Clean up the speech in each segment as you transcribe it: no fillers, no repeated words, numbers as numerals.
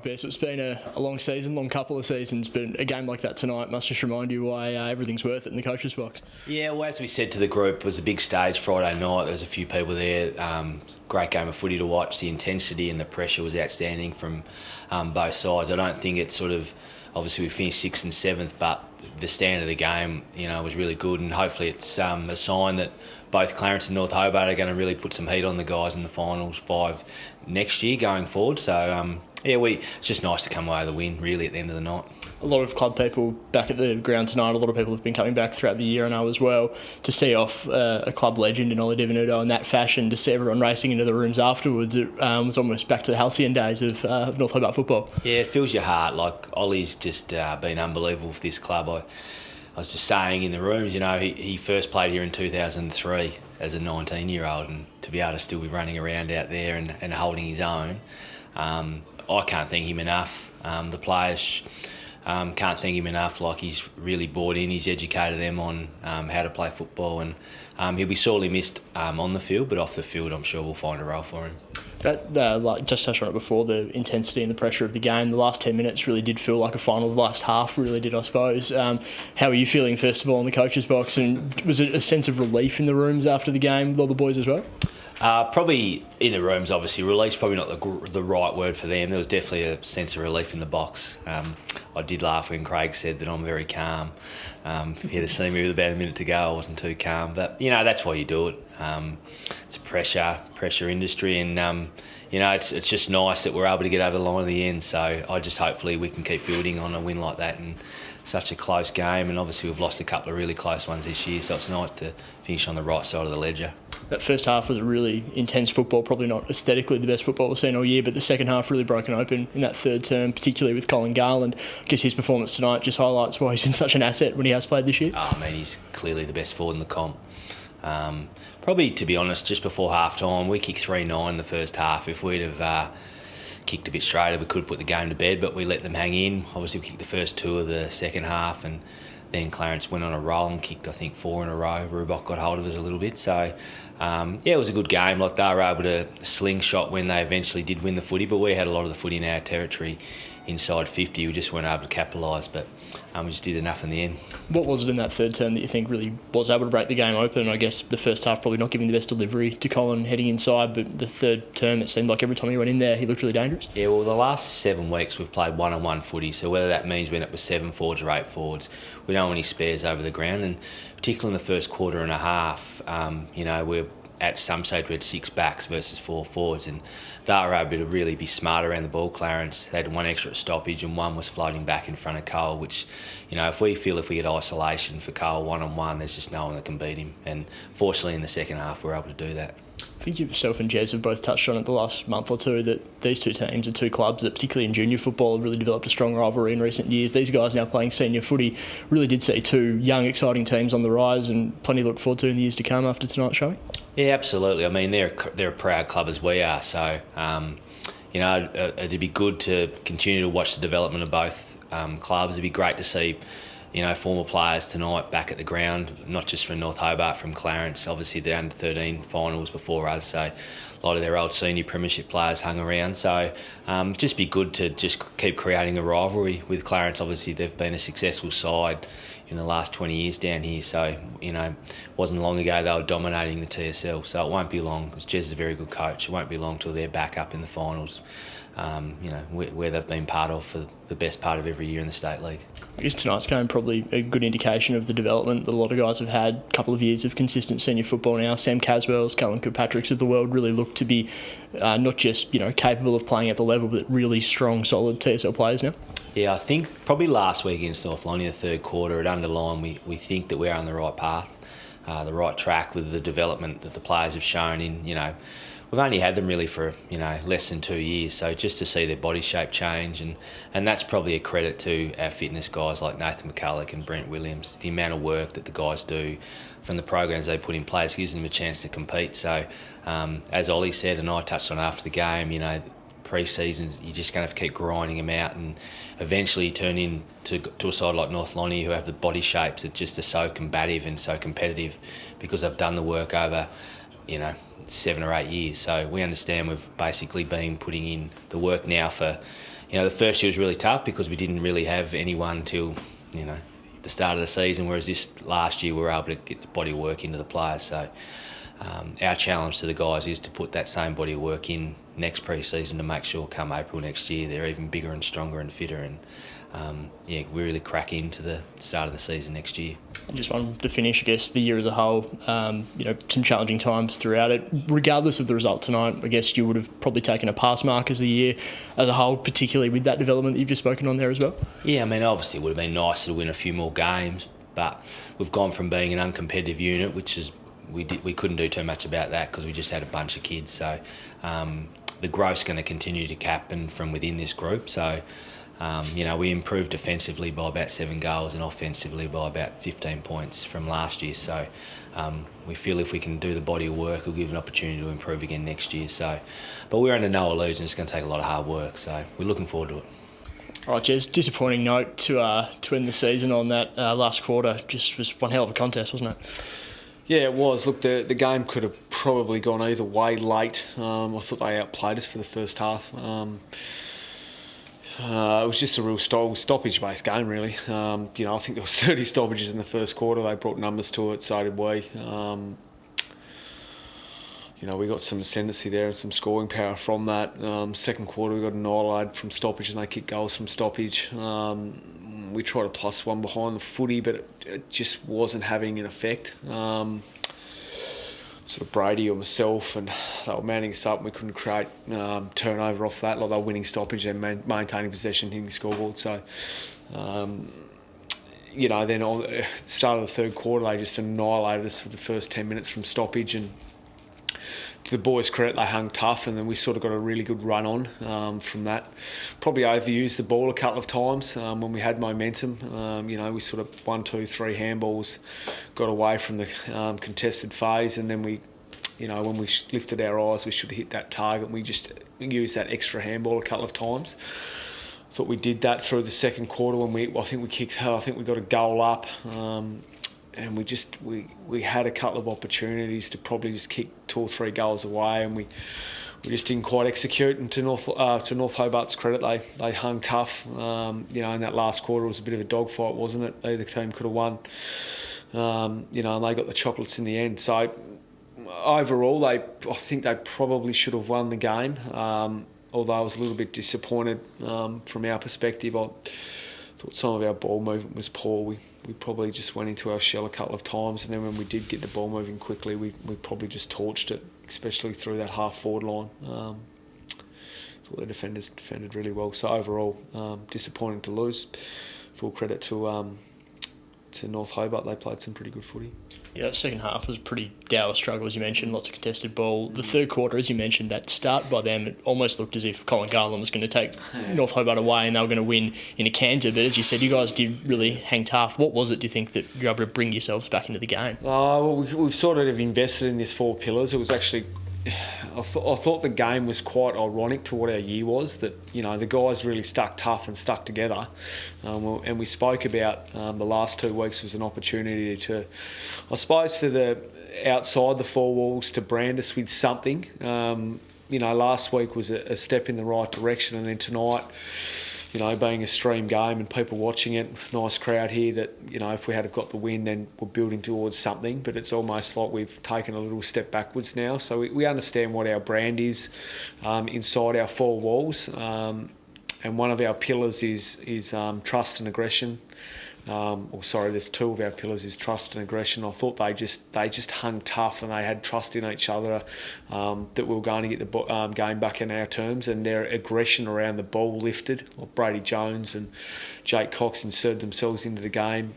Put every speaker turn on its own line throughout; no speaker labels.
this. It's been a long season, long couple of seasons, but a game like that tonight must just remind you why everything's worth it in the coach's box.
Yeah, well, as we said to the group, it was a big stage Friday night. There was a few people there. Great game of footy to watch. The intensity and the pressure was outstanding from both sides. I don't think it's obviously we finished 6th and 7th, but the stand of the game, was really good, and hopefully it's a sign that both Clarence and North Hobart are going to really put some heat on the guys in the finals 5 next year going forward. So it's just nice to come away with a win really at the end of the night.
A lot of club people back at the ground tonight. A lot of people have been coming back throughout the year, I know as well, to see off a club legend in OIlie Di Venuto in that fashion. To see everyone racing into the rooms afterwards, it was almost back to the halcyon days of North Hobart football.
Yeah, it fills your heart. Like, Ollie's just been unbelievable for this club. I was just saying in the rooms, he first played here in 2003 as a 19-year-old, and to be able to still be running around out there and holding his own, I can't thank him enough. The players can't thank him enough. Like, he's really bought in. He's educated them on how to play football, and he'll be sorely missed on the field, but off the field I'm sure we'll find a role for him.
Just touched on it before, the intensity and the pressure of the game. The last 10 minutes really did feel like a final. The last half really did, I suppose. How are you feeling, first of all, in the coach's box? And was it a sense of relief in the rooms after the game with all the boys as well?
Probably in the rooms, obviously. Relief's probably not the right word for them. There was definitely a sense of relief in the box. I did laugh when Craig said that I'm very calm. If you had seen me with about a minute to go, I wasn't too calm. But, that's why you do it. It's a pressure industry, and, it's just nice that we're able to get over the line at the end. So hopefully we can keep building on a win like that, and such a close game. And obviously we've lost a couple of really close ones this year, so it's nice to finish on the right side of the ledger.
That first half was a really intense football, probably not aesthetically the best football we've seen all year, but the second half really broken open in that third term, particularly with Colin Garland. I guess his performance tonight just highlights why he's been such an asset when he has played this year.
He's clearly the best forward in the comp. Probably, to be honest, just before half-time, we kicked 3-9 in the first half. If we'd have kicked a bit straighter, we could have put the game to bed, but we let them hang in. Obviously, we kicked the first 2 of the second half, and then Clarence went on a roll and kicked, I think, 4 in a row. Rubok got hold of us a little bit. So, it was a good game. Like, they were able to slingshot when they eventually did win the footy, but we had a lot of the footy in our territory inside 50. We just weren't able to capitalise, but we just did enough in the end.
What was it in that third term that you think really was able to break the game open? I guess the first half probably not giving the best delivery to Colin heading inside, but the third term it seemed like every time he went in there he looked really dangerous. Yeah,
well, the last 7 weeks we've played one-on-one footy, so whether that means we end up with 7 forwards or 8 forwards, we don't have any spares over the ground, and particularly in the first quarter and a half, we're at some stage we had 6 backs versus 4 forwards, and they were able to really be smart around the ball. Clarence had 1 extra stoppage and 1 was floating back in front of Cole, which, if we get isolation for Cole one-on-one, there's just no one that can beat him. And fortunately in the second half we're able to do that.
I think yourself and Jez have both touched on it the last month or two, that these two teams are 2 clubs that, particularly in junior football, have really developed a strong rivalry in recent years. These guys now playing senior footy really did see 2 young, exciting teams on the rise, and plenty to look forward to in the years to come after tonight's showing. Yeah,
absolutely. I mean, they're a proud club as we are, so it'd be good to continue to watch the development of both clubs. It'd be great to see former players tonight back at the ground, not just from North Hobart, from Clarence. Obviously, the under-13 finals before us, so a lot of their old senior premiership players hung around. So just be good to just keep creating a rivalry with Clarence. Obviously, they've been a successful side in the last 20 years down here. So, wasn't long ago they were dominating the TSL. So it won't be long, because Jez is a very good coach. It won't be long till they're back up in the finals, where they've been part of for the best part of every year in the State League.
I guess tonight's game probably a good indication of the development that a lot of guys have had. A couple of years of consistent senior football now. Sam Caswell's, Callum Kirkpatrick's of the world really look to be not just capable of playing at the level, but really strong, solid TSL players now.
Yeah, I think probably last week against North Lonnie, the third quarter, it underlined we think that we're on the right path, the right track with the development that the players have shown in, we've only had them really for, less than 2 years. So just to see their body shape change, and that's probably a credit to our fitness guys like Nathan McCulloch and Brent Williams. The amount of work that the guys do from the programs they put in place gives them a chance to compete. So as Ollie said, and I touched on after the game, pre-season, you're just going to have to keep grinding them out, and eventually turn into a side like North Lonnie, who have the body shapes that just are so combative and so competitive, because they've done the work over you know, 7 or 8 years. So we understand we've basically been putting in the work now for, you know, the first year was really tough because we didn't really have anyone till, you know, the start of the season, whereas this last year we were able to get the body of work into the players. So our challenge to the guys is to put that same body of work in next pre-season to make sure come April next year they're even bigger and stronger and fitter, and we really crack into the start of the season next year.
And just wanted to finish, I guess, the year as a whole, some challenging times throughout it. Regardless of the result tonight, I guess you would have probably taken a pass mark as the year as a whole, particularly with that development that you've just spoken on there as well. Yeah,
I mean, obviously it would have been nicer to win a few more games, but we've gone from being an uncompetitive unit, which is we couldn't do too much about that because we just had a bunch of kids. So the growth's going to continue to happen from within this group. So we improved defensively by about 7 goals and offensively by about 15 points from last year. So we feel if we can do the body of work, it'll give an opportunity to improve again next year. So, but we're under no illusion. It's going to take a lot of hard work. So we're looking forward to it.
All right, Jez, disappointing note to end the season on that last quarter. Just was one hell of a contest, wasn't it?
Yeah, it was. Look, the game could have probably gone either way late. I thought they outplayed us for the first half. It was just a real stoppage-based game, really. I think there was 30 stoppages in the first quarter. They brought numbers to it, so did we. We got some ascendancy there and some scoring power from that. Second quarter, we got annihilated from stoppage and they kicked goals from stoppage. We tried a +1 behind the footy, but it just wasn't having an effect. Sort of Brady or myself, and they were manning us up and we couldn't create turnover off that. Like they were winning stoppage and maintaining possession, hitting the scoreboard. So, then at the start of the third quarter, they just annihilated us for the first 10 minutes from stoppage, and to the boys' credit, they hung tough, and then we sort of got a really good run on from that. Probably overused the ball a couple of times when we had momentum. We sort of 1, 2, 3 handballs, got away from the contested phase, and then when we lifted our eyes, we should have hit that target. We just used that extra handball a couple of times. Thought we did that through the second quarter when I think we got a goal up. And we had a couple of opportunities to probably just kick 2 or 3 goals away, and we just didn't quite execute. And to North Hobart's credit, they hung tough. In that last quarter, it was a bit of a dogfight, wasn't it? Either team could have won. And they got the chocolates in the end. So overall, I think they probably should have won the game. Although I was a little bit disappointed from our perspective. I thought some of our ball movement was poor. We probably just went into our shell a couple of times, and then when we did get the ball moving quickly, we probably just torched it, especially through that half-forward line. Thought the defenders defended really well. So overall, disappointing to lose. Full credit to North Hobart. They played some pretty good footy.
Yeah, that second half was a pretty dour struggle, as you mentioned, lots of contested ball. The third quarter, as you mentioned, that start by them, it almost looked as if Colin Garland was going to take North Hobart away and they were going to win in a canter. But as you said, you guys did really hang tough. What was it, do you think, that you're able to bring yourselves back into the game?
We've sort of invested in this 4 pillars. It was actually... I thought the game was quite ironic to what our year was, that the guys really stuck tough and stuck together, and we spoke about the last 2 weeks was an opportunity to, I suppose, for the outside the 4 walls to brand us with something. Last week was a step in the right direction, and then tonight, being a stream game and people watching it, nice crowd here, that, if we had have got the win, then we're building towards something. But it's almost like we've taken a little step backwards now. So we understand what our brand is inside our 4 walls. And one of our pillars is trust and aggression. There's 2 of our pillars is trust and aggression. I thought they just hung tough and they had trust in each other that we were going to get the game back in our terms, and their aggression around the ball lifted. Like Brady Jones and Jake Cox inserted themselves into the game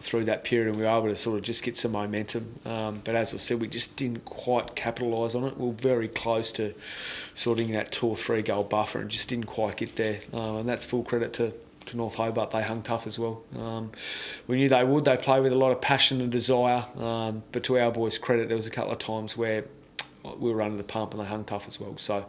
through that period, and we were able to sort of just get some momentum. But as I said, we just didn't quite capitalise on it. We were very close to sorting that 2 or 3 goal buffer and just didn't quite get there. And that's full credit to North Hobart. They hung tough as well. We knew they would. They played with a lot of passion and desire. But to our boys' credit, there was a couple of times where we were under the pump and they hung tough as well. So,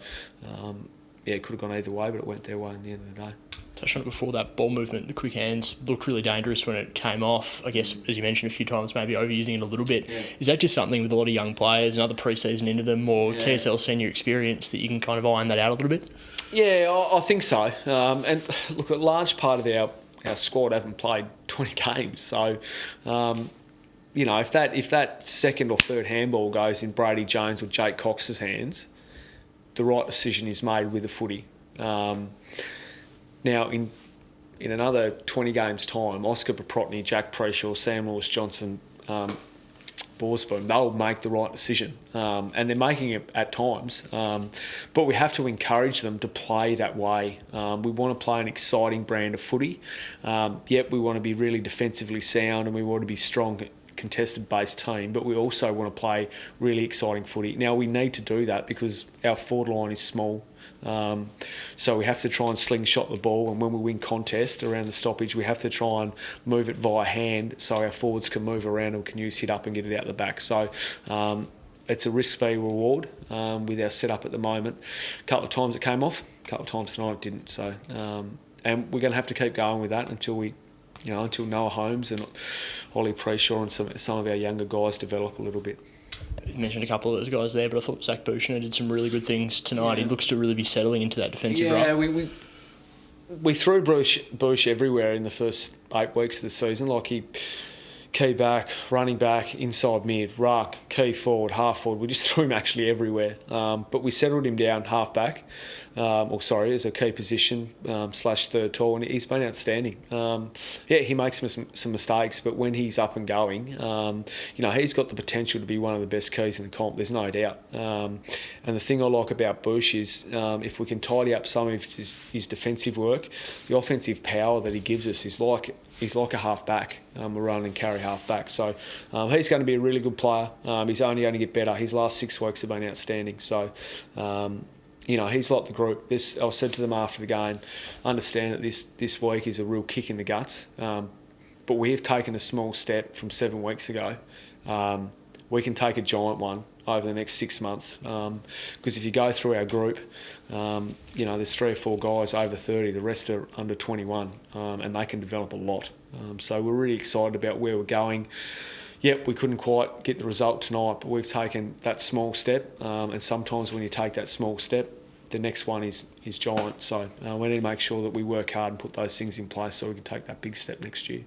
it could have gone either way, but it went their way in the end of the day.
Touched on it before, that ball movement, the quick hands looked really dangerous when it came off. I guess, as you mentioned a few times, maybe overusing it a little bit. Yeah. Is that just something with a lot of young players, another pre-season into them, or TSL senior experience, that you can kind of iron that out a little bit?
Yeah, I think so. And look, a large part of our squad haven't played 20 games. So, if that second or third handball goes in Brady Jones or Jake Cox's hands, the right decision is made with the footy. Now, in another 20 games' time, Oscar Paprotny, Jack Preshaw, Sam Lewis-Johnson, Borsboom, they'll make the right decision. And they're making it at times. But we have to encourage them to play that way. We want to play an exciting brand of footy. Yet we want to be really defensively sound, and we want to be strong, contested-based team, but we also want to play really exciting footy. Now, we need to do that because our forward line is small. So we have to try and slingshot the ball, and when we win contest around the stoppage, we have to try and move it via hand so our forwards can move around and can use hit up and get it out the back. So it's a risk-free reward with our setup at the moment. A couple of times it came off, a couple of times tonight it didn't. So and we're going to have to keep going with that until Noah Holmes and Ollie Preshaw and some of our younger guys develop a little bit.
You mentioned a couple of those guys there, but I thought Zach Bushner did some really good things tonight. He looks to really be settling into that defensive role.
Yeah, we threw Bush everywhere in the first 8 weeks of the season. Like key back, running back, inside mid, ruck, key forward, half forward. We just threw him actually everywhere. But we settled him down half back, as a key position / third tall, and he's been outstanding. He makes some mistakes, but when he's up and going, he's got the potential to be one of the best keys in the comp. There's no doubt. And the thing I like about Bush is if we can tidy up some of his defensive work, the offensive power that he gives us is like a half back, a run and carry half back. So he's going to be a really good player. He's only going to get better. His last 6 weeks have been outstanding. So, he's like the group. I said to them after the game, understand that this week is a real kick in the guts. But we have taken a small step from 7 weeks ago. We can take a giant one over the next 6 months. Because if you go through our group, there's 3 or 4 guys over 30, the rest are under 21, and they can develop a lot. So we're really excited about where we're going. Yep, we couldn't quite get the result tonight, but we've taken that small step, and sometimes when you take that small step, the next one is giant. So we need to make sure that we work hard and put those things in place so we can take that big step next year.